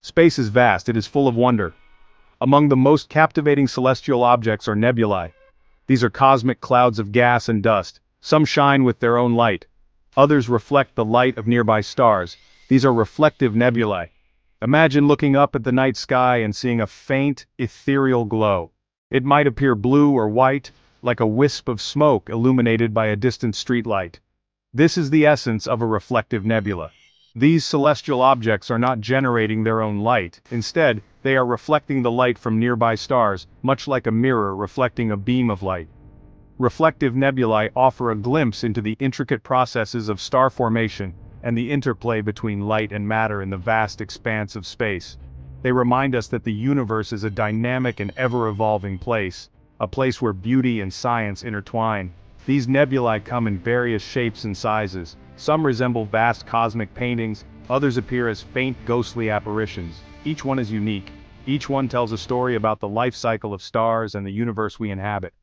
Space is vast, it is full of wonder. Among the most captivating celestial objects are nebulae. These are cosmic clouds of gas and dust. Some shine with their own light. Others reflect the light of nearby stars. These are reflective nebulae. Imagine looking up at the night sky and seeing a faint, ethereal glow. It might appear blue or white, like a wisp of smoke illuminated by a distant streetlight. This is the essence of a reflective nebula. These celestial objects are not generating their own light. Instead, they are reflecting the light from nearby stars, much like a mirror reflecting a beam of light. Reflective nebulae offer a glimpse into the intricate processes of star formation and the interplay between light and matter in the vast expanse of space. They remind us that the universe is a dynamic and ever-evolving place, a place where beauty and science intertwine. These nebulae come in various shapes and sizes. Some resemble vast cosmic paintings, others appear as faint ghostly apparitions. Each one is unique. Each one tells a story about the life cycle of stars and the universe we inhabit.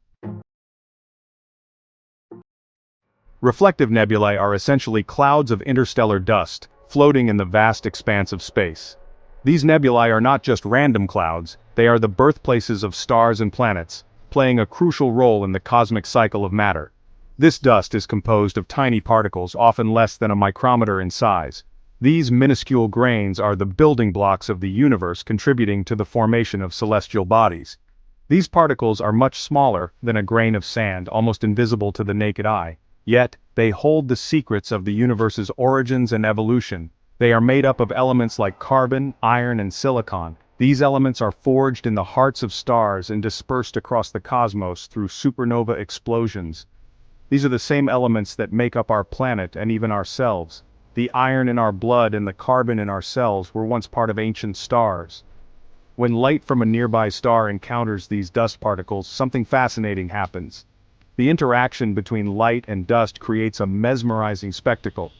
Reflective nebulae are essentially clouds of interstellar dust, floating in the vast expanse of space. These nebulae are not just random clouds, they are the birthplaces of stars and planets, playing a crucial role in the cosmic cycle of matter. This dust is composed of tiny particles, often less than a micrometer in size. These minuscule grains are the building blocks of the universe, contributing to the formation of celestial bodies. These particles are much smaller than a grain of sand, almost invisible to the naked eye. Yet, they hold the secrets of the universe's origins and evolution. They are made up of elements like carbon, iron, and silicon. These elements are forged in the hearts of stars and dispersed across the cosmos through supernova explosions. These are the same elements that make up our planet and even ourselves. The iron in our blood and the carbon in our cells were once part of ancient stars. When light from a nearby star encounters these dust particles, something fascinating happens. The interaction between light and dust creates a mesmerizing spectacle.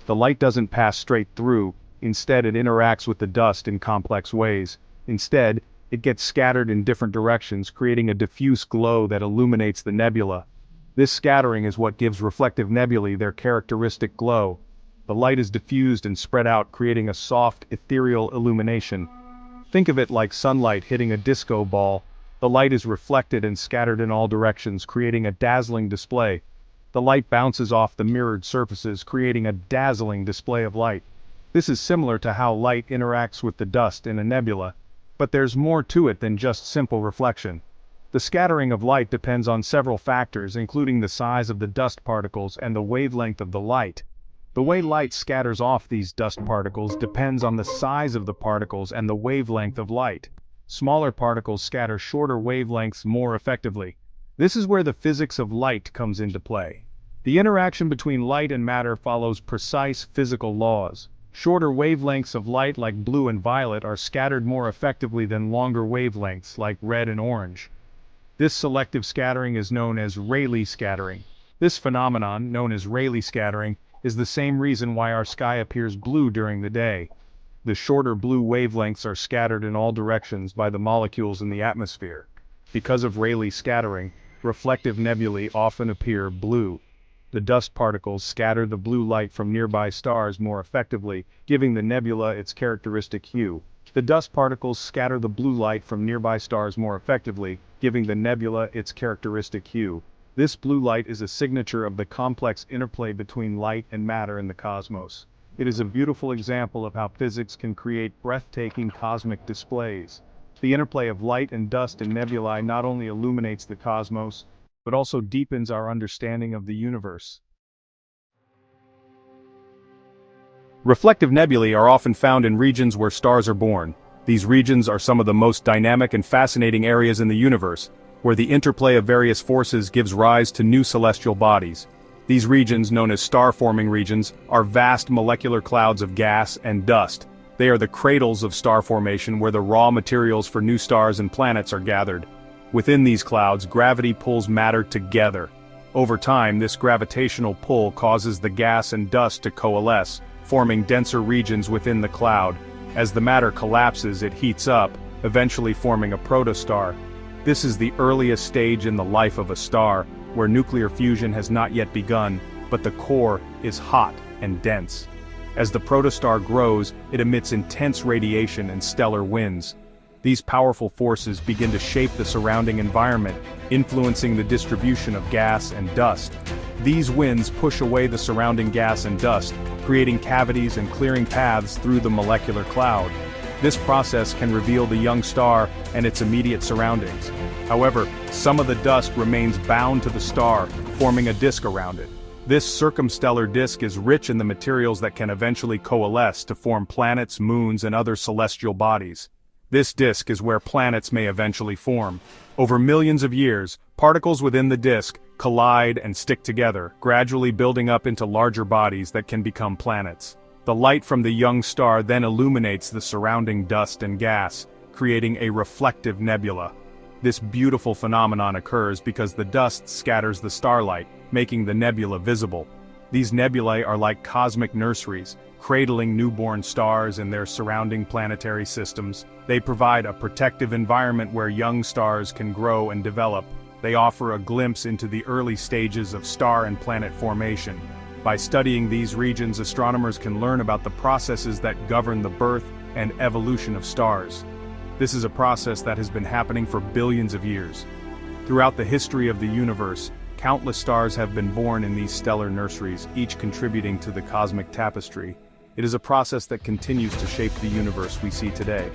The light doesn't pass straight through, instead it interacts with the dust in complex ways. Instead, it gets scattered in different directions, creating a diffuse glow that illuminates the nebula. This scattering is what gives reflective nebulae their characteristic glow. The light is diffused and spread out, creating a soft, ethereal illumination. Think of it like sunlight hitting a disco ball. The light is reflected and scattered in all directions, creating a dazzling display. The light bounces off the mirrored surfaces, creating a dazzling display of light. This is similar to how light interacts with the dust in a nebula. But there's more to it than just simple reflection. The scattering of light depends on several factors, including the size of the dust particles and the wavelength of the light. The way light scatters off these dust particles depends on the size of the particles and the wavelength of light. Smaller particles scatter shorter wavelengths more effectively. This is where the physics of light comes into play. The interaction between light and matter follows precise physical laws. Shorter wavelengths of light like blue and violet are scattered more effectively than longer wavelengths like red and orange. This selective scattering is known as Rayleigh scattering. This phenomenon, known as Rayleigh scattering, is the same reason why our sky appears blue during the day. The shorter blue wavelengths are scattered in all directions by the molecules in the atmosphere. Because of Rayleigh scattering, reflective nebulae often appear blue. The dust particles scatter the blue light from nearby stars more effectively, giving the nebula its characteristic hue. The dust particles scatter the blue light from nearby stars more effectively, giving the nebula its characteristic hue. This blue light is a signature of the complex interplay between light and matter in the cosmos. It is a beautiful example of how physics can create breathtaking cosmic displays. The interplay of light and dust in nebulae not only illuminates the cosmos, but also deepens our understanding of the universe. Reflective nebulae are often found in regions where stars are born. These regions are some of the most dynamic and fascinating areas in the universe, where the interplay of various forces gives rise to new celestial bodies. These regions, known as star-forming regions, are vast molecular clouds of gas and dust. They are the cradles of star formation where the raw materials for new stars and planets are gathered. Within these clouds, gravity pulls matter together. Over time, this gravitational pull causes the gas and dust to coalesce, forming denser regions within the cloud. As the matter collapses, it heats up, eventually forming a protostar. This is the earliest stage in the life of a star, where nuclear fusion has not yet begun, but the core is hot and dense. As the protostar grows, it emits intense radiation and stellar winds. These powerful forces begin to shape the surrounding environment, influencing the distribution of gas and dust. These winds push away the surrounding gas and dust, creating cavities and clearing paths through the molecular cloud. This process can reveal the young star and its immediate surroundings. However, some of the dust remains bound to the star, forming a disk around it. This circumstellar disk is rich in the materials that can eventually coalesce to form planets, moons, and other celestial bodies. This disk is where planets may eventually form. Over millions of years, particles within the disk collide and stick together, gradually building up into larger bodies that can become planets. The light from the young star then illuminates the surrounding dust and gas, creating a reflective nebula. This beautiful phenomenon occurs because the dust scatters the starlight, making the nebula visible. These nebulae are like cosmic nurseries, cradling newborn stars in their surrounding planetary systems. They provide a protective environment where young stars can grow and develop. They offer a glimpse into the early stages of star and planet formation. By studying these regions, astronomers can learn about the processes that govern the birth and evolution of stars. This is a process that has been happening for billions of years. Throughout the history of the universe, countless stars have been born in these stellar nurseries, each contributing to the cosmic tapestry. It is a process that continues to shape the universe we see today.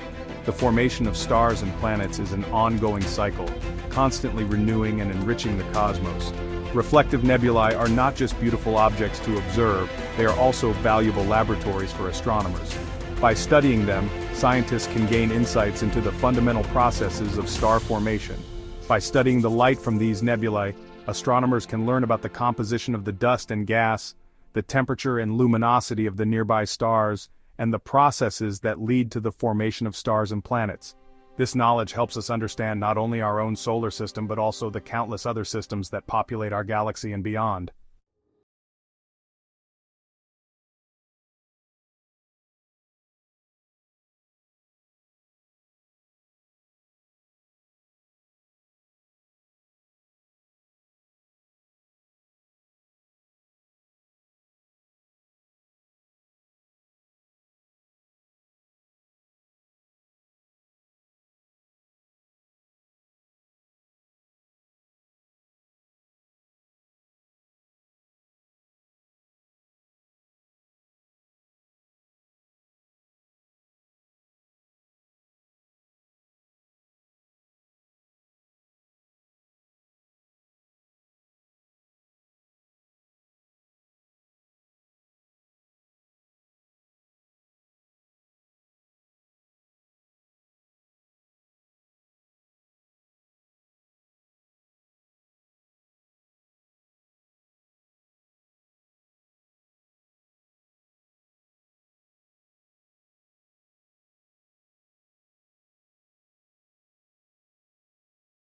The formation of stars and planets is an ongoing cycle, constantly renewing and enriching the cosmos. Reflective nebulae are not just beautiful objects to observe, they are also valuable laboratories for astronomers. By studying them, scientists can gain insights into the fundamental processes of star formation. By studying the light from these nebulae, astronomers can learn about the composition of the dust and gas, the temperature and luminosity of the nearby stars, and the processes that lead to the formation of stars and planets. This knowledge helps us understand not only our own solar system but also the countless other systems that populate our galaxy and beyond.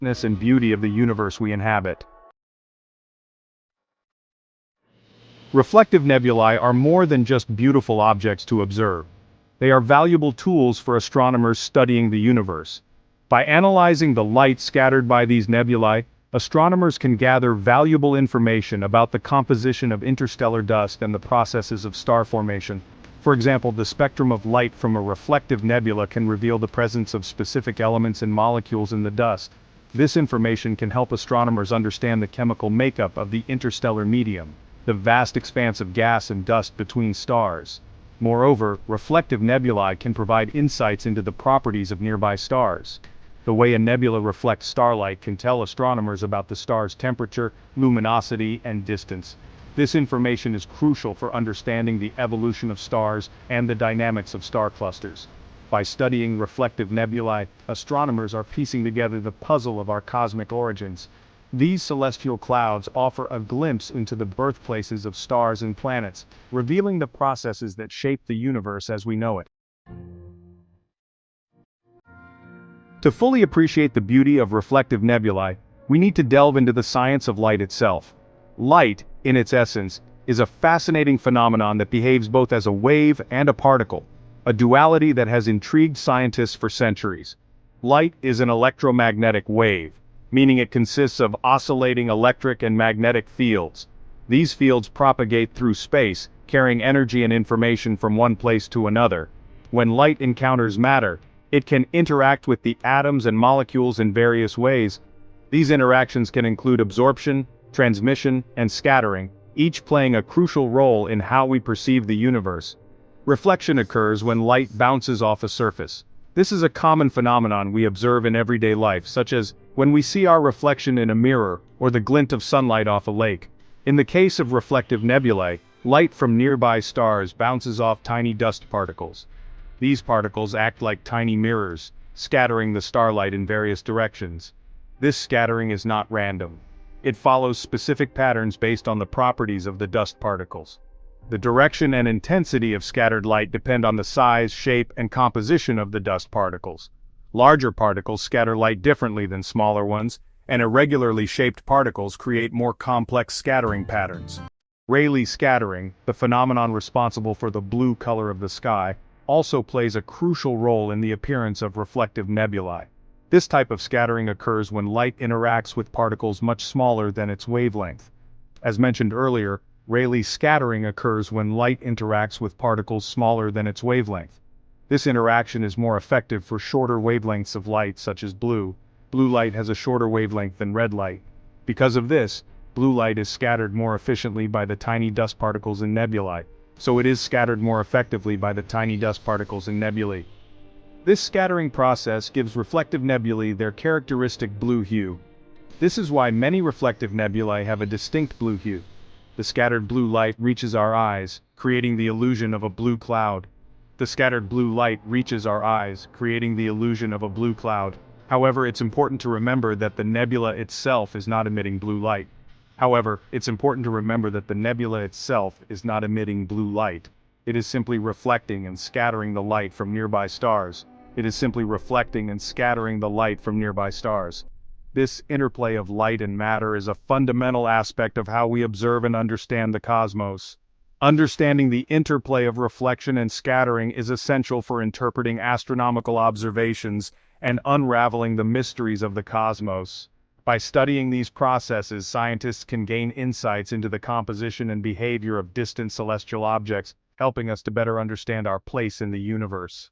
And beauty of the universe we inhabit. Reflective nebulae are more than just beautiful objects to observe. They are valuable tools for astronomers studying the universe. By analyzing the light scattered by these nebulae, astronomers can gather valuable information about the composition of interstellar dust and the processes of star formation. For example, the spectrum of light from a reflective nebula can reveal the presence of specific elements and molecules in the dust. This information can help astronomers understand the chemical makeup of the interstellar medium, the vast expanse of gas and dust between stars. Moreover, reflective nebulae can provide insights into the properties of nearby stars. The way a nebula reflects starlight can tell astronomers about the star's temperature, luminosity, and distance. This information is crucial for understanding the evolution of stars and the dynamics of star clusters. By studying reflective nebulae, astronomers are piecing together the puzzle of our cosmic origins. These celestial clouds offer a glimpse into the birthplaces of stars and planets, revealing the processes that shape the universe as we know it. To fully appreciate the beauty of reflective nebulae, we need to delve into the science of light itself. Light, in its essence, is a fascinating phenomenon that behaves both as a wave and a particle, a duality that has intrigued scientists for centuries. Light is an electromagnetic wave, meaning it consists of oscillating electric and magnetic fields. These fields propagate through space, carrying energy and information from one place to another. When light encounters matter, it can interact with the atoms and molecules in various ways. These interactions can include absorption, transmission, and scattering, each playing a crucial role in how we perceive the universe. Reflection occurs when light bounces off a surface. This is a common phenomenon we observe in everyday life, such as when we see our reflection in a mirror or the glint of sunlight off a lake. In the case of reflective nebulae, light from nearby stars bounces off tiny dust particles. These particles act like tiny mirrors, scattering the starlight in various directions. This scattering is not random. It follows specific patterns based on the properties of the dust particles. The direction and intensity of scattered light depend on the size, shape, and composition of the dust particles. Larger particles scatter light differently than smaller ones, and irregularly shaped particles create more complex scattering patterns. Rayleigh scattering, the phenomenon responsible for the blue color of the sky, also plays a crucial role in the appearance of reflective nebulae. This type of scattering occurs when light interacts with particles much smaller than its wavelength. As mentioned earlier, Rayleigh scattering occurs when light interacts with particles smaller than its wavelength. This interaction is more effective for shorter wavelengths of light such as blue. Blue light has a shorter wavelength than red light. Because of this, blue light is scattered more efficiently by the tiny dust particles in nebulae, so it is scattered more effectively by the tiny dust particles in nebulae. This scattering process gives reflective nebulae their characteristic blue hue. This is why many reflective nebulae have a distinct blue hue. The scattered blue light reaches our eyes, creating the illusion of a blue cloud. The scattered blue light reaches our eyes, creating the illusion of a blue cloud. However, it's important to remember that the nebula itself is not emitting blue light. It is simply reflecting and scattering the light from nearby stars. This interplay of light and matter is a fundamental aspect of how we observe and understand the cosmos. Understanding the interplay of reflection and scattering is essential for interpreting astronomical observations and unraveling the mysteries of the cosmos. By studying these processes, scientists can gain insights into the composition and behavior of distant celestial objects, helping us to better understand our place in the universe.